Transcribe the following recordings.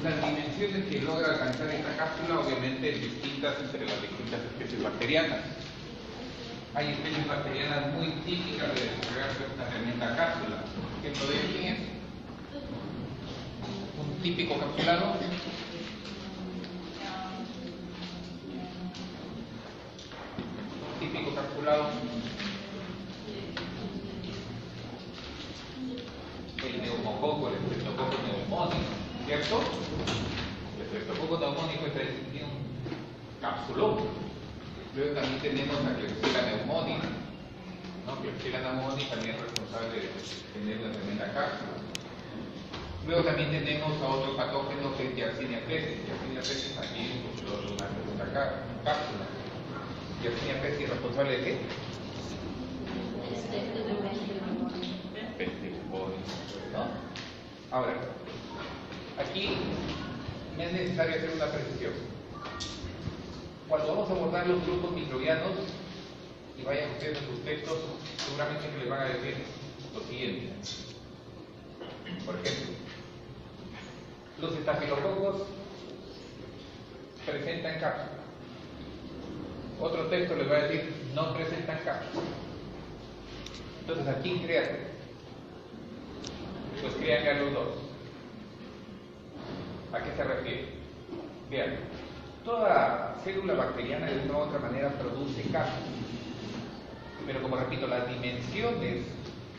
Las dimensiones que logra alcanzar esta cápsula obviamente distintas entre las distintas especies bacterianas. Hay especies bacterianas muy típicas de desarrollar esta tremenda cápsula. Por ejemplo, de aquí es un típico capsulado. Típico capsulado. El neumococo, el estreptococo neumónico, ¿cierto? El estreptococo neumónico es un capsulón. Luego también tenemos a Klebsiella pneumoniae, ¿no? Klebsiella pneumoniae también es responsable de tener una tremenda cápsula. Luego también tenemos a otro patógeno que es Yersinia pestis. Yersinia pestis también controló una tremenda cápsula. Yersinia pestis es responsable de qué? ¿No? Ahora, aquí me es necesario hacer una precisión. Cuando vamos a abordar los grupos microbianos y vayan ustedes en sus textos, seguramente que les van a decir lo siguiente. Por ejemplo, los estafilococos presentan cápsula. Otro texto les va a decir no presentan cápsula. Entonces, ¿a quién crean? Pues crean a los dos. ¿A qué se refiere? Vean, toda célula bacteriana de una u otra manera produce cápsula. Pero como repito, las dimensiones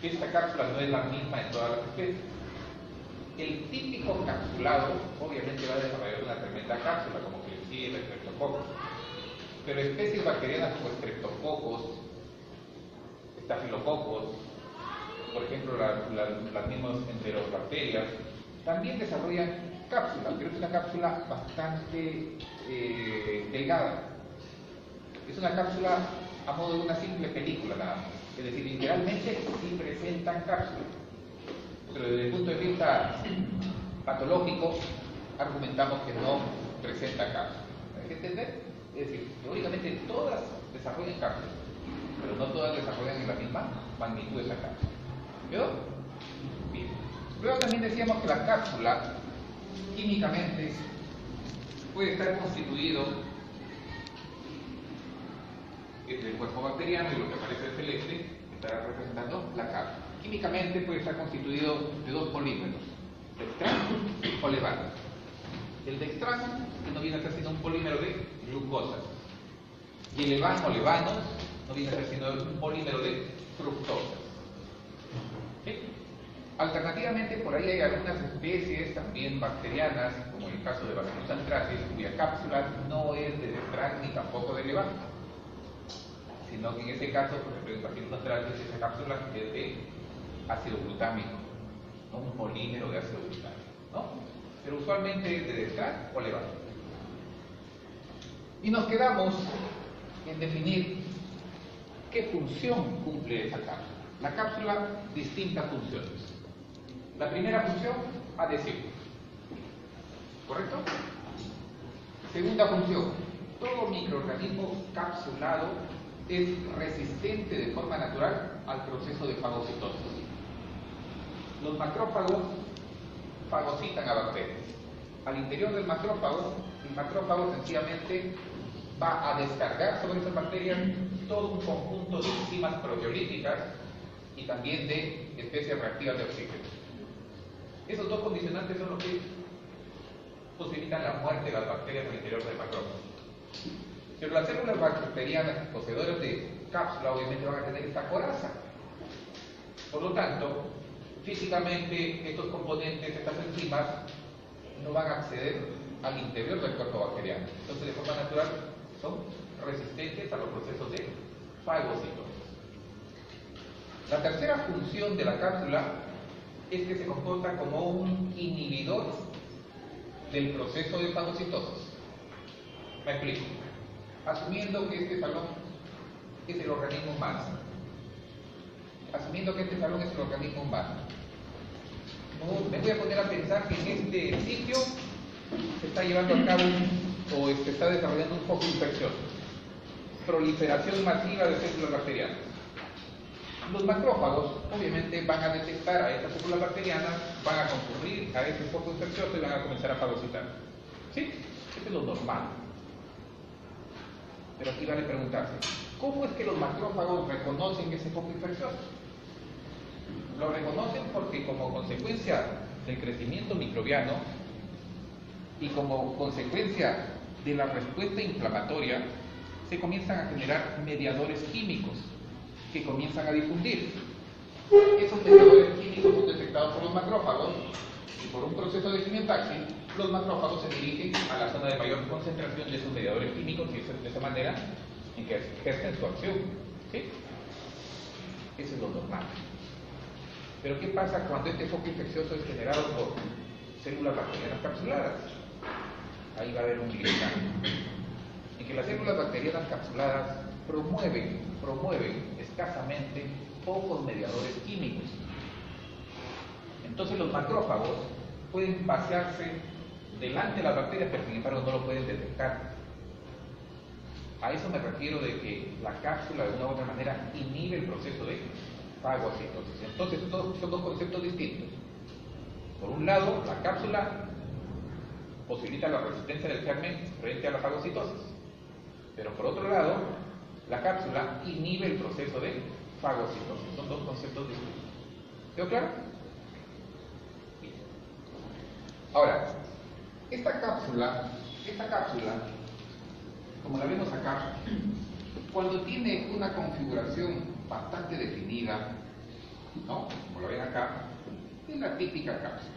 de esta cápsula no es la misma en todas las especies. El típico capsulado obviamente va a desarrollar una tremenda cápsula, como Klebsiella, estreptococos. Pero especies bacterianas como estreptococos, estafilococos, por ejemplo las mismas enterobacterias, también desarrollan cápsula, pero es una cápsula bastante delgada. Es una cápsula a modo de una simple película nada más. Es decir, literalmente sí presentan cápsula. Pero desde el punto de vista patológico, argumentamos que no presenta cápsula. ¿Hay que entender? Es decir, teóricamente todas desarrollan cápsula, pero no todas desarrollan en la misma magnitud esa cápsula. ¿Veo? Bien. Luego también decíamos que la cápsula químicamente puede estar constituido entre el cuerpo bacteriano y lo que aparece el celeste estará representando la cápsula. Químicamente puede estar constituido de dos polímeros, dextrano o levano. El dextrano, que no viene a ser sino un polímero de glucosa, y el levano o levanos no viene a ser sino un polímero de fructosa. ¿Sí? Alternativamente, por ahí hay algunas especies también bacterianas, como en el caso de Bacillus anthracis, cuya cápsula no es de dextrano ni tampoco de levano, sino que en ese caso, por ejemplo, en Bacillus anthracis, esa cápsula es de ácido glutámico, ¿no? Un polímero de ácido glutámico, ¿no? Pero usualmente es de dextrano o levano. Y nos quedamos en definir qué función cumple esa cápsula. La cápsula, distintas funciones. La primera función, adhesivo. ¿Correcto? Segunda función, todo microorganismo capsulado es resistente de forma natural al proceso de fagocitosis. Los macrófagos fagocitan a bacterias. Al interior del macrófago, el macrófago sencillamente va a descargar sobre esas bacterias todo un conjunto de enzimas proteolíticas y también de especies reactivas de oxígeno. Esos dos condicionantes son los que posibilitan la muerte de las bacterias al interior del macrófago. Pero las células bacterianas poseedoras de cápsula obviamente van a tener esta coraza. Por lo tanto, físicamente estos componentes, estas enzimas, no van a acceder al interior del cuerpo bacteriano. Entonces, de forma natural, son resistentes a los procesos de fagocitosis. La tercera función de la cápsula es que se comporta como un inhibidor del proceso de fagocitosis. Me explico. Asumiendo que este salón es el organismo humano. Asumiendo que este salón es el organismo humano. Me voy a poner a pensar que en este sitio se está llevando a cabo o se está desarrollando un foco infeccioso. Proliferación masiva de células bacterianas. Los macrófagos obviamente van a detectar a estas células bacterianas van a concurrir a ese foco infeccioso y van a comenzar a fagocitar. ¿Sí? Eso es lo normal. Pero aquí vale preguntarse, ¿cómo es que los macrófagos reconocen ese foco infeccioso? Lo reconocen porque como consecuencia del crecimiento microbiano y como consecuencia de la respuesta inflamatoria, se comienzan a generar mediadores químicos que comienzan a difundir. Esos mediadores químicos son detectados por los macrófagos y por un proceso de sintaxis, los macrófagos se dirigen a la zona de mayor concentración de esos mediadores químicos y es de esa manera en que ejercen su acción. ¿Sí? Eso es lo normal. Pero ¿qué pasa cuando este foco infeccioso es generado por células bacterianas capsuladas? Ahí va a haber un glitch. En que las células bacterianas capsuladas promueven escasamente pocos mediadores químicos. Entonces los macrófagos pueden pasearse delante de las bacterias, pero sin embargo no lo pueden detectar. A eso me refiero de que la cápsula de una u otra manera inhibe el proceso de fagocitosis. Entonces son dos conceptos distintos. Por un lado, la cápsula posibilita la resistencia del germen frente a la fagocitosis. Pero por otro lado, la cápsula inhibe el proceso de fagocitosis. Son dos conceptos distintos. ¿Quedó claro? Bien. Ahora, esta cápsula, como la vemos acá, cuando tiene una configuración bastante definida, ¿no? Como lo ven acá, es la típica cápsula.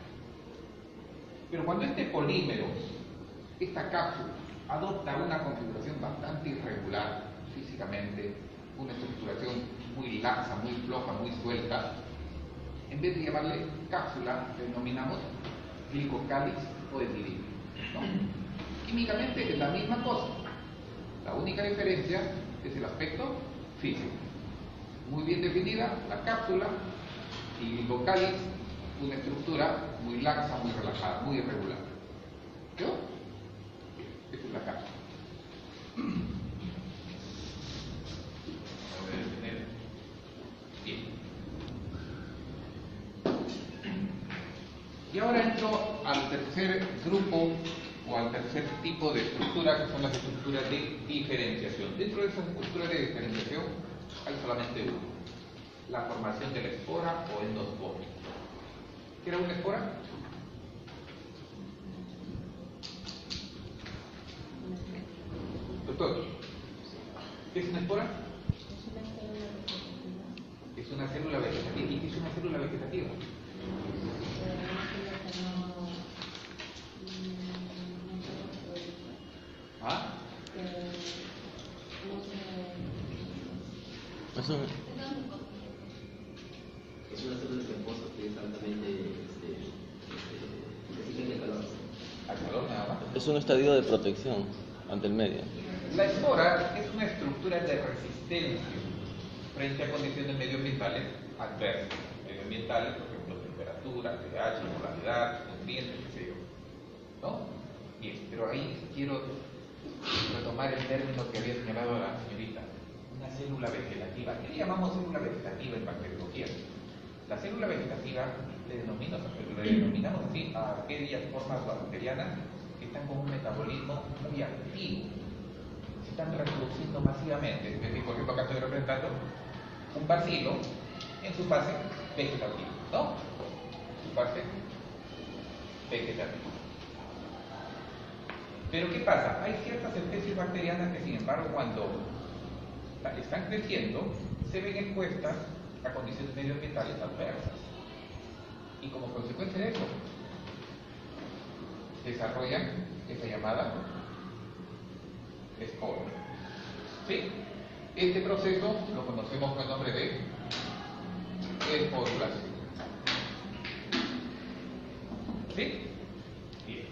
Pero cuando este polímero, esta cápsula, adopta una configuración bastante irregular físicamente, una estructuración muy laxa, muy floja, muy suelta, en vez de llamarle cápsula, le denominamos glicocáliz o epidídimo, ¿no? Químicamente es la misma cosa. La única diferencia es el aspecto físico. Muy bien definida la cápsula y glicocáliz, una estructura muy laxa, muy relajada, muy irregular. ¿Yo? Esta es la cápsula. Bien. Y ahora entro al tercer grupo o al tercer tipo de estructura, que son las estructuras de diferenciación. Dentro de esas estructuras de diferenciación hay solamente uno: la formación de la espora o endosporio. ¿Qué era una espora? Doctor, ¿qué es una espora? Es una célula vegetativa. ¿Y qué es una célula vegetativa? ¿Ah? Es una célula compuesta que es altamente resistente al calor. Al calor nada más. Es un estadio de protección ante el medio. La espora es una estructura de resistencia frente a condiciones medioambientales adversas. Medioambientales, por ejemplo, temperatura, pH, polaridad, nutrientes, qué sé yo. ¿No? Bien, pero ahí quiero retomar el término que había señalado la señorita. Una célula vegetativa. ¿Qué le llamamos célula vegetativa en bacteriología? La célula vegetativa le denominamos así a aquellas formas bacterianas que están con un metabolismo muy activo. Se están reproduciendo masivamente. Es decir, por ejemplo, acá estoy representando un bacilo en su fase vegetativa, ¿no? Su fase vegetativa. Pero ¿qué pasa? Hay ciertas especies bacterianas que, sin embargo, cuando están creciendo, se ven expuestas a condiciones medioambientales adversas. Y como consecuencia de eso, desarrollan esa llamada espora. ¿Sí? Este proceso lo conocemos con el nombre de esporulación. ¿Sí? Bien.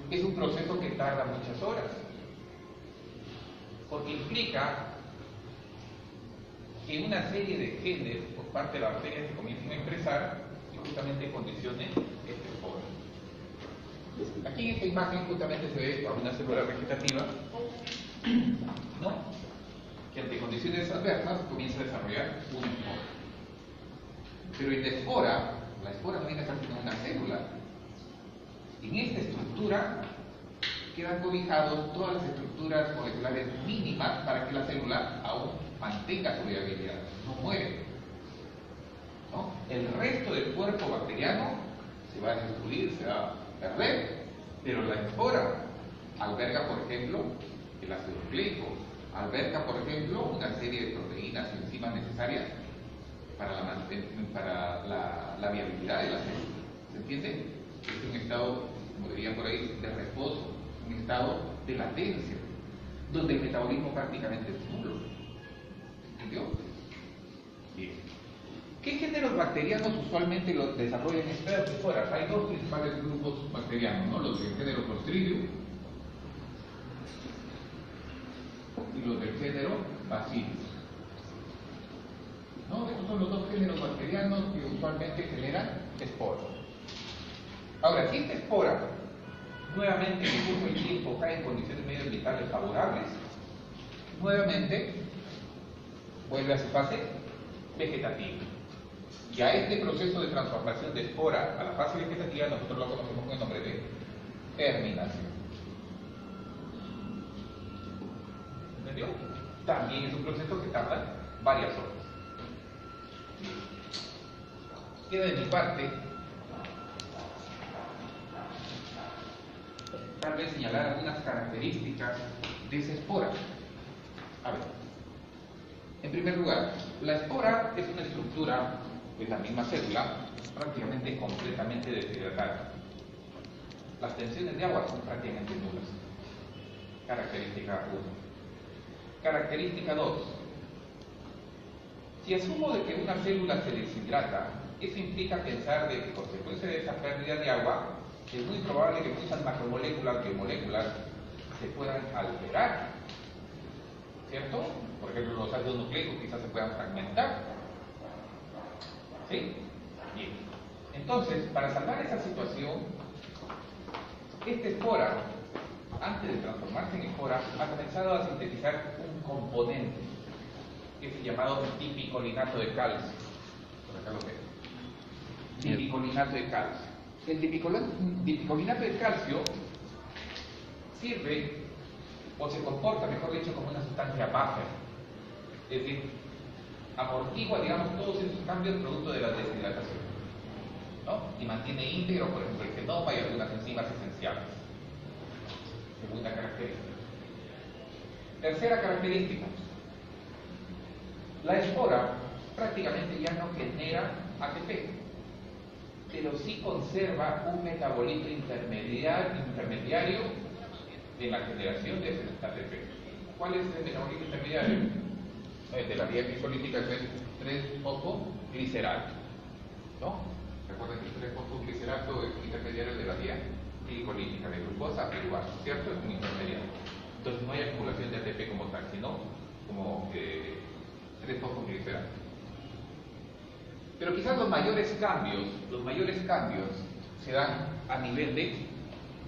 Es un proceso que tarda muchas horas, porque implica que una serie de genes por parte de la bacteria se comiencen a expresar y justamente condicionen este esporo. Aquí en esta imagen justamente se ve a una célula vegetativa, ¿no?, que ante condiciones adversas comienza a desarrollar una espora. Pero en la espora La espora no viene a ser sino una célula. En esta estructura quedan cobijados todas las estructuras moleculares mínimas para que la célula aún mantenga su viabilidad, no muere, ¿no? El resto del cuerpo bacteriano se va a destruir, se va a perder, pero la espora alberga, por ejemplo, el ácido nucleico, alberga, por ejemplo, una serie de proteínas y enzimas necesarias para la viabilidad de la célula. ¿Se entiende? Es un estado, como dirían por ahí, de reposo, un estado de latencia, donde el metabolismo prácticamente es nulo. ¿Entendió? Bien. ¿Qué géneros bacterianos usualmente los desarrollan estas esporas? Hay dos principales grupos bacterianos, ¿no? Los del género Clostridium y los del género Bacillus. ¿No? Estos son los dos géneros bacterianos que usualmente generan esporas. Ahora, si esta espora nuevamente en el curso del tiempo cae en condiciones medioambientales favorables, nuevamente vuelve a su fase vegetativa. Y a este proceso de transformación de espora a la fase vegetativa nosotros lo conocemos con el nombre de germinación. ¿Entendió? También es un proceso que tarda varias horas. Queda de mi parte tal vez señalar algunas características de esa espora. A ver, en primer lugar, la espora es una estructura de la misma célula prácticamente completamente deshidratada. Las tensiones de agua son prácticamente nulas. Característica 1. Característica 2. Si asumo de que una célula se deshidrata, eso implica pensar de que, consecuencia de esa pérdida de agua, es muy probable que muchas macromoléculas, biomoléculas, se puedan alterar, ¿cierto? Por ejemplo, los ácidos nucleicos quizás se puedan fragmentar. ¿Sí? Bien. Entonces, para salvar esa situación, esta espora, antes de transformarse en espora, ha comenzado a sintetizar un componente, que es el llamado dipicolinato de calcio. Por acá lo veo. Dipicolinato de calcio. El dipicolinato de calcio sirve, o se comporta, mejor dicho, como una sustancia buffer. Es decir, amortigua, digamos, todos esos cambios producto de la deshidratación, ¿no? Y mantiene íntegro, por ejemplo, el genoma y algunas enzimas esenciales. Segunda característica. Tercera característica. La espora prácticamente ya no genera ATP, pero sí conserva un metabolito intermediario de la generación de ese ATP. ¿Cuál es el metabolito intermediario? De la vía glicolítica es 3-fosfoglicerato, ¿no? Recuerden que el 3-fosfoglicerato es un intermediario de la vía glicolítica, de glucosa a piruvato, ¿cierto? Es un intermediario. Entonces no hay acumulación de ATP como tal, sino como 3-fosfoglicerato. Pero quizás los mayores cambios se dan a nivel de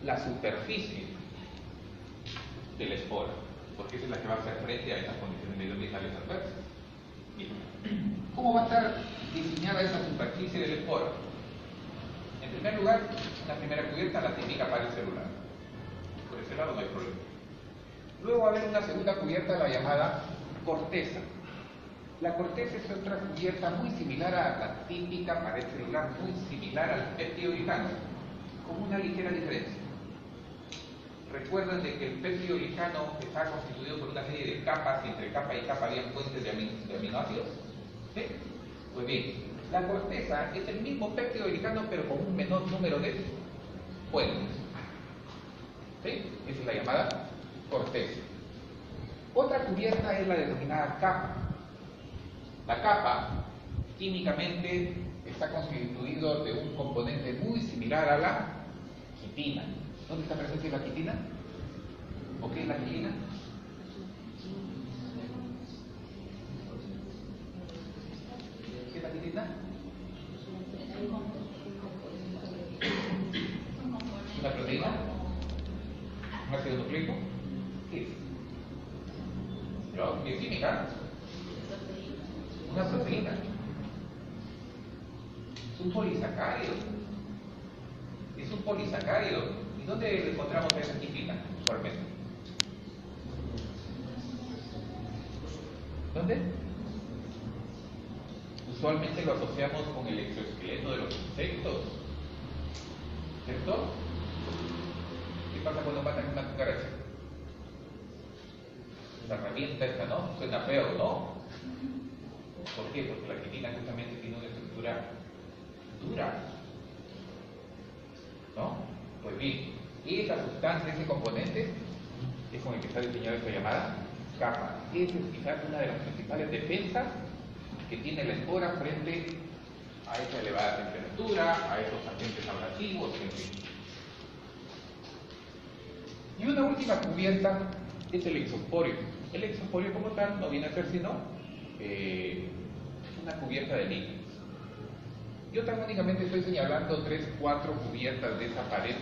la superficie de la espora, porque esa es la que va a hacer frente a esas condiciones medioambientales adversas. Bien. ¿Cómo va a estar diseñada esa superficie de la espora? En primer lugar, una primera cubierta, la típica pared celular. Por ese lado no hay problema. Luego va a haber una segunda cubierta, la llamada corteza. La corteza es otra cubierta muy similar a la típica pared celular, muy similar al peptidoglicano, con una ligera diferencia. Recuerden de que el peptidoglicano está constituido por una serie de capas y entre capa y capa había puentes de aminoácidos. ¿Sí? Pues bien, la corteza es el mismo peptidoglicano pero con un menor número de puentes. ¿Sí? Esa es la llamada corteza. Otra cubierta es la denominada capa. La capa químicamente está constituido de un componente muy similar a la quitina. ¿Dónde está presente la quitina? ¿O qué es la quitina? ¿Qué es la quitina? ¿Una proteína? ¿Un ácido nucleico? ¿Qué es? ¿No? ¿Bioquímica? Una proteína. Es un polisacárido. Es un polisacárido. ¿Y dónde encontramos esa quipina usualmente? ¿Dónde? Usualmente lo asociamos con el exoesqueleto de los insectos, ¿cierto? ¿Qué pasa cuando matan una cucaracha? La herramienta esta, ¿no? Suena feo, ¿no? ¿Por qué? Porque la quipina justamente tiene una estructura dura, ¿no? Pues bien, esa sustancia, ese componente, es con el que está diseñada esta llamada capa. Esa es quizás una de las principales defensas que tiene la espora frente a esa elevada temperatura, a esos agentes abrasivos, en fin. Y una última cubierta es el exosporio. El exosporio como tal no viene a ser sino una cubierta de líquidos. Yo tan únicamente estoy señalando 3, 4 cubiertas de esa pared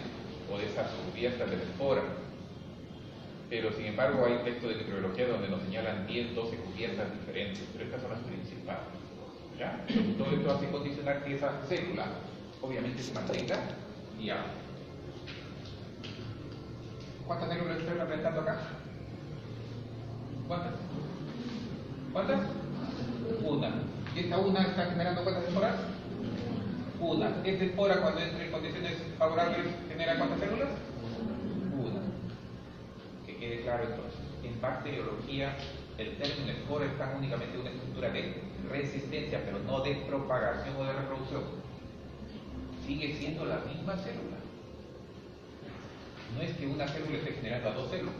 o de esas cubiertas de la espora. Pero sin embargo hay textos de microbiología donde nos señalan 10, 12 cubiertas diferentes, pero estas son las principales. ¿Ya? Todo esto hace condicionar que esa célula obviamente se mantenga viable. ¿Cuántas células estoy representando acá? ¿Cuántas? ¿Cuántas? Una. ¿Y esta una está generando cuántas esporas? Una. ¿Esta espora cuando entra en condiciones favorables genera cuántas células? Una. Que quede claro entonces. En bacteriología el término espora está únicamente en una estructura de resistencia, pero no de propagación o de reproducción. Sigue siendo la misma célula. No es que una célula esté generando a 2 células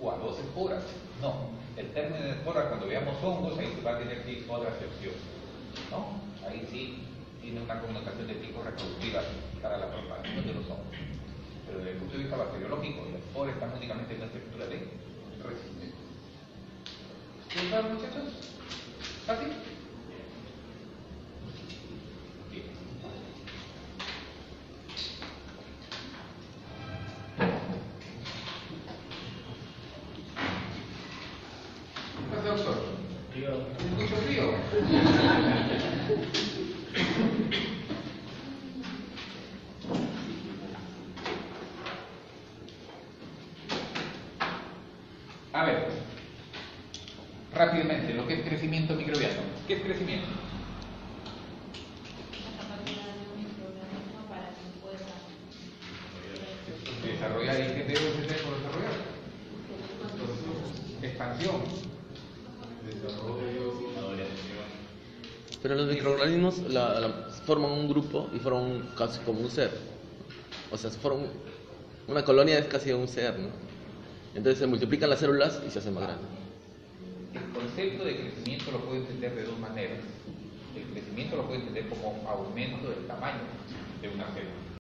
o a 2 esporas. No. El término de espora, cuando veamos hongos, ahí va a tener sí otra acepción, ¿no? Ahí sí tiene una connotación de tipo reproductiva para la propagación de los hongos. Pero desde el punto de vista bacteriológico, la espora está únicamente en una estructura de resistencia. ¿Qué tal, muchachos? ¿Fácil? Bien. ¿Qué pasa, doctor? Frío. ¿Mucho frío? A ver, rápidamente, lo que es crecimiento microbiano. ¿Qué es crecimiento? La capacidad de un microorganismo para que pueda Desarrollar. ¿Y qué debe ser por desarrollar? Expansión. Desarrollo, maduración. Pero los microorganismos forman un grupo y forman casi como un ser. O sea, forman una colonia, es casi un ser, ¿no? Entonces se multiplican las células y se hacen más grandes. El concepto de crecimiento lo puede entender de dos maneras. El crecimiento lo puede entender como aumento del tamaño de una célula.